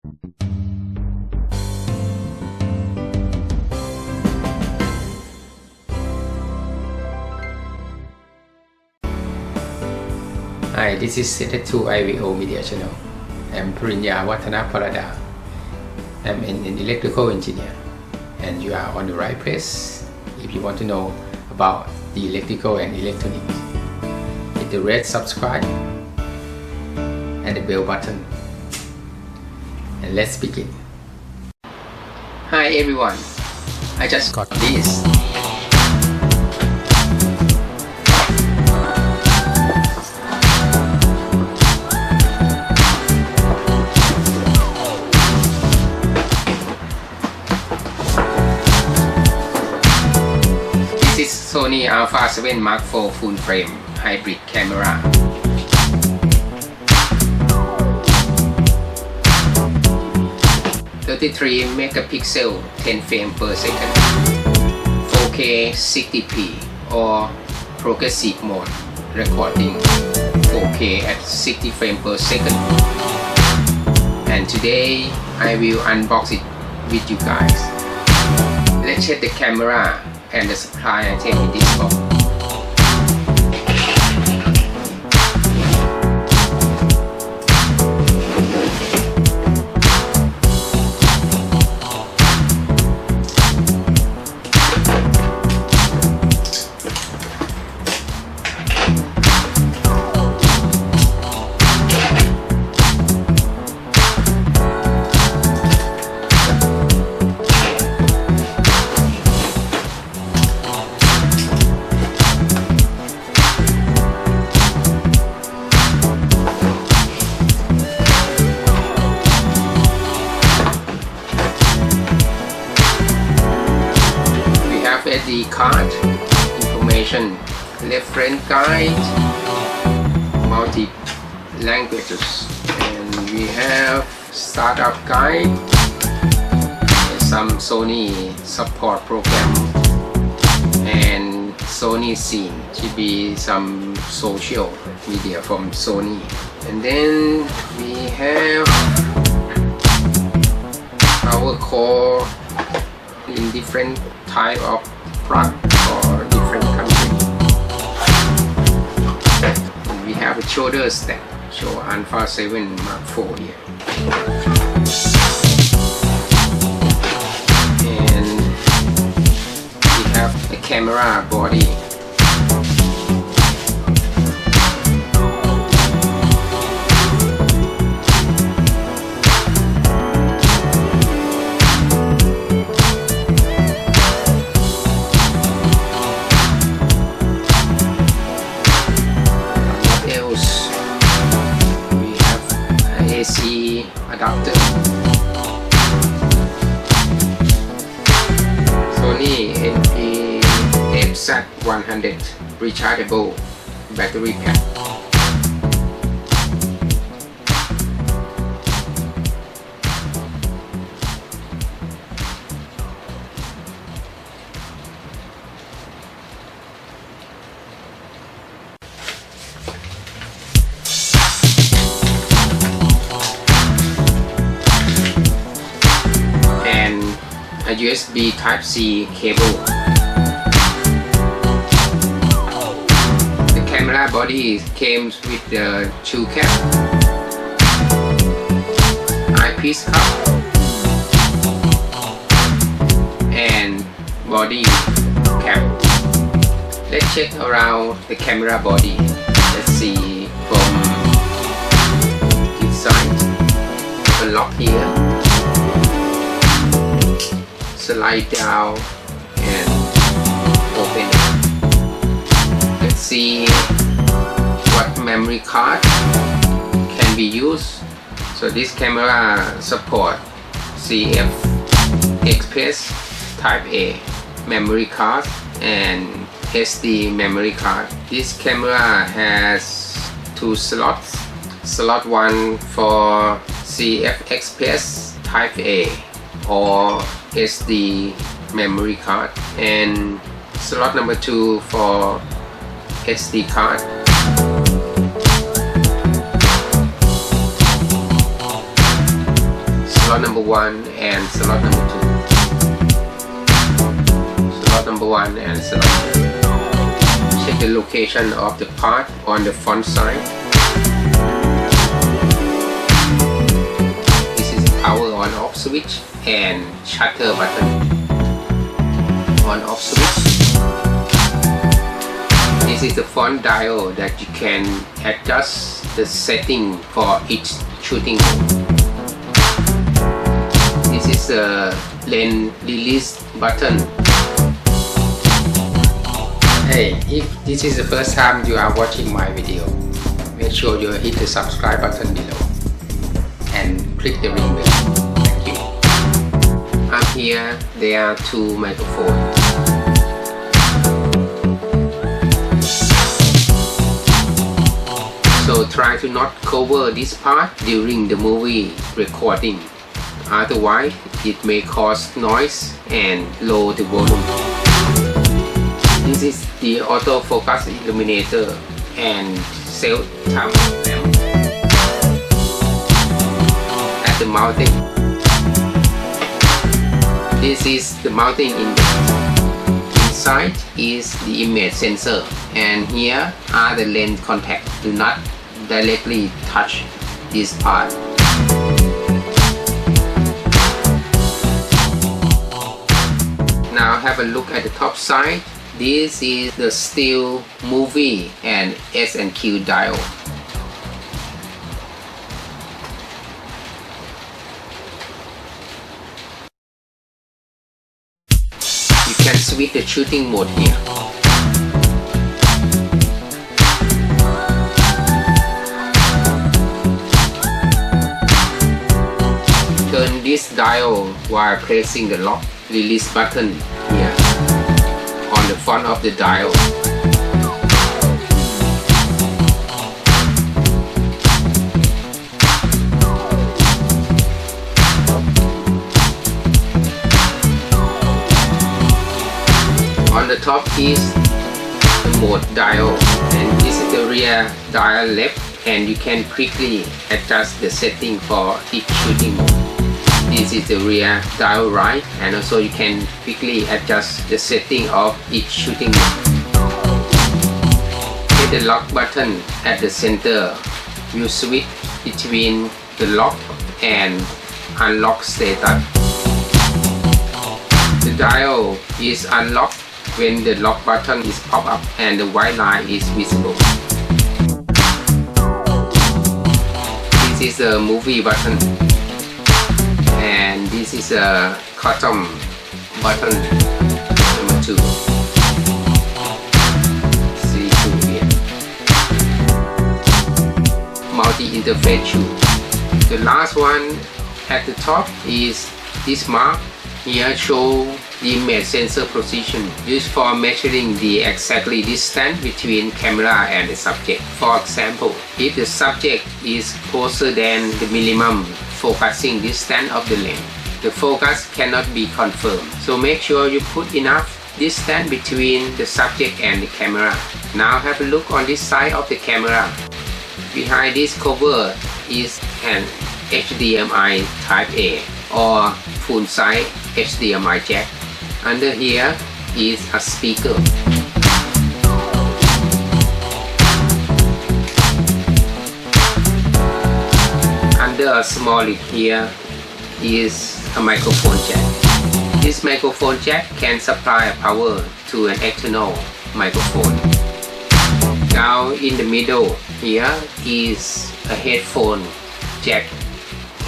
Hi, this is Set to IVO Media Channel. I'm Purinya Watana Parada. I'm an electrical engineer, and you are on the right place if you want to know about the electrical and electronics. Hit the red subscribe and the bell button, and let's begin. Hi everyone, I just got this. This is Sony Alpha A7M4 full frame hybrid camera. (33 megapixel 10 frames per second), 4K 60p or progressive mode recording 4K at 60 frames per second. And today I will unbox it with you guys. Let's check the camera and the supply item in this box. SD card, information, reference guide, multi languages, and we have startup guide, some Sony support program, and Sony scene to be some social media from Sony. And then we have our core in different type of product for different country. And we have a shoulder strap, show Alpha A7M4 here. And we have the camera body. AC adapter, Sony FZ100 rechargeable battery pack. A USB Type-C cable. The camera body came with the two cap, eyepiece cup, and body cap. Let's check around the camera body. Let's see from this side. The lock here. Slide down and open it. Let's see what memory card can be used. So this camera support CF Express Type A memory card and SD memory card. This camera has two slots. Slot 1 for CF Express Type A or SD memory card, and slot number 2 for SD card. slot number 1 and slot number 2. Slot number 1 and slot number 2. Check the location of the part on the front side. This is the power on off switch and shutter button. On off switch. This is the front dial that you can adjust the setting for each shooting mode. This is a lens release button. Hey, if this is the first time you are watching my video, make sure you hit the subscribe button below and click the ring bell. Thank you. Up here, there are two microphones. So try to not cover this part during the movie recording. Otherwise, it may cause noise and lower the volume. This is the autofocus illuminator and self-time lamp at the mounting. This is the mounting index. Inside is the image sensor, and here are the lens contacts. Do not directly touch this part. Now have a look at the top side. This is the still, movie and S&Q dial. You can switch the shooting mode here. Turn this dial while pressing the lock release button here on the front of the dial. On the top is the mode dial, and this is the rear dial left, and you can quickly adjust the setting for each shooting mode. This is the rear dial right, and also you can quickly adjust the setting of each shooting mode. Hit the lock button at the center. You switch between the lock and unlock status. The dial is unlocked when the lock button is pop up and the white line is visible. This is a movie button, and this is a custom button number 2. See through here. Multi-interface shoe. The last one at the top is this mark. Here show the image sensor position used for measuring the exactly distance between camera and the subject. For example, if the subject is closer than the minimum focusing distance of the lens, the focus cannot be confirmed. So make sure you put enough distance between the subject and the camera. Now have a look on this side of the camera. Behind this cover is an HDMI Type A or full size HDMI jack. Under here is a speaker. Under a small lid here is a microphone jack. This microphone jack can supply power to an external microphone. Down in the middle here is a headphone jack.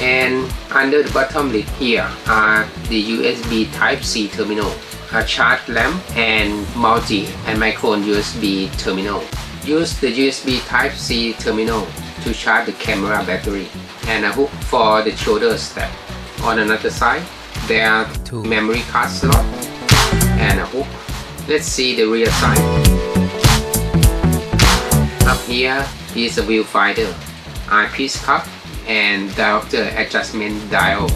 And under the bottom lid here are the USB Type-C terminal, a charge lamp, and multi and micro USB terminal. Use the USB Type-C terminal to charge the camera battery, and a hook for the shoulder strap. On another side, there are two memory card slots and a hook. Let's see the rear side. Up here is a viewfinder, eyepiece cup, and diopter adjustment dial.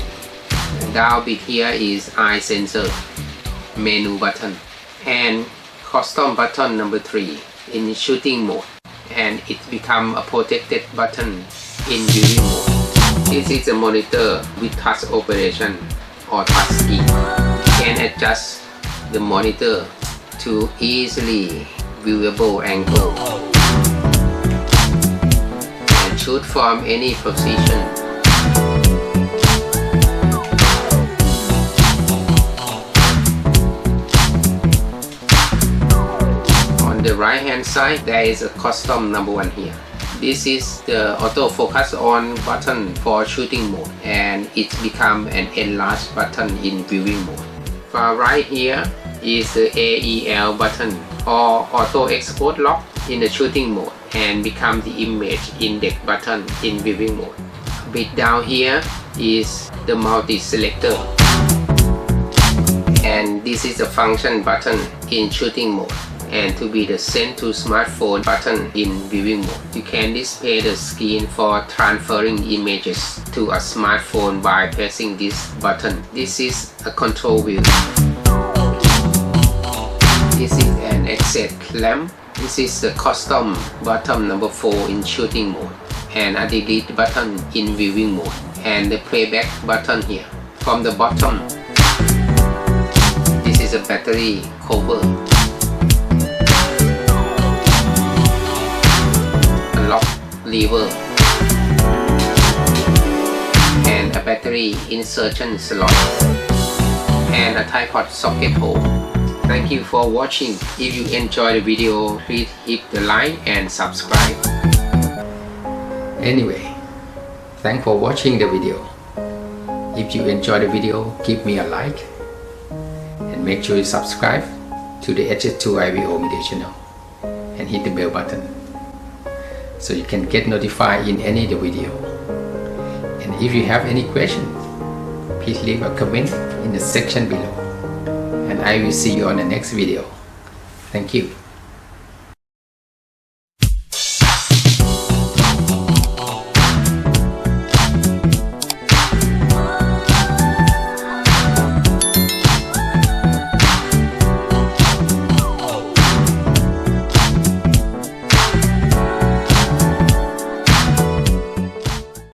Down bit here is eye sensor, menu button, and custom button number 3 in shooting mode, and it become a protected button in viewing mode. This is a monitor with touch operation or touch screen. You can adjust the monitor to easily viewable angle and shoot from any position. On the right hand side there is a custom number 1 here. This is the autofocus on button for shooting mode and it become an enlarged button in viewing mode. Far right here is the AEL button or auto export lock in the shooting mode and become the image index button in viewing mode. A bit down here is the multi selector and this is the function button in shooting mode and to be the send to smartphone button in viewing mode. You can display the screen for transferring images to a smartphone by pressing this button. This is a control wheel. This is an exit lamp. This is the custom button number 4 in shooting mode and a delete button in viewing mode and the playback button here. From the bottom, this is a battery cover. Lock lever and a battery insertion slot and a tripod socket hole. Thank you for watching. If you enjoy the video, please hit the like and subscribe. Anyway, thanks for watching the video. If you enjoy the video, give me a like and make sure you subscribe to the HS2IVO media channel and hit the bell button so you can get notified in any of the video. And if you have any question, please leave a comment in the section below and I will see you on the next video. Thank you.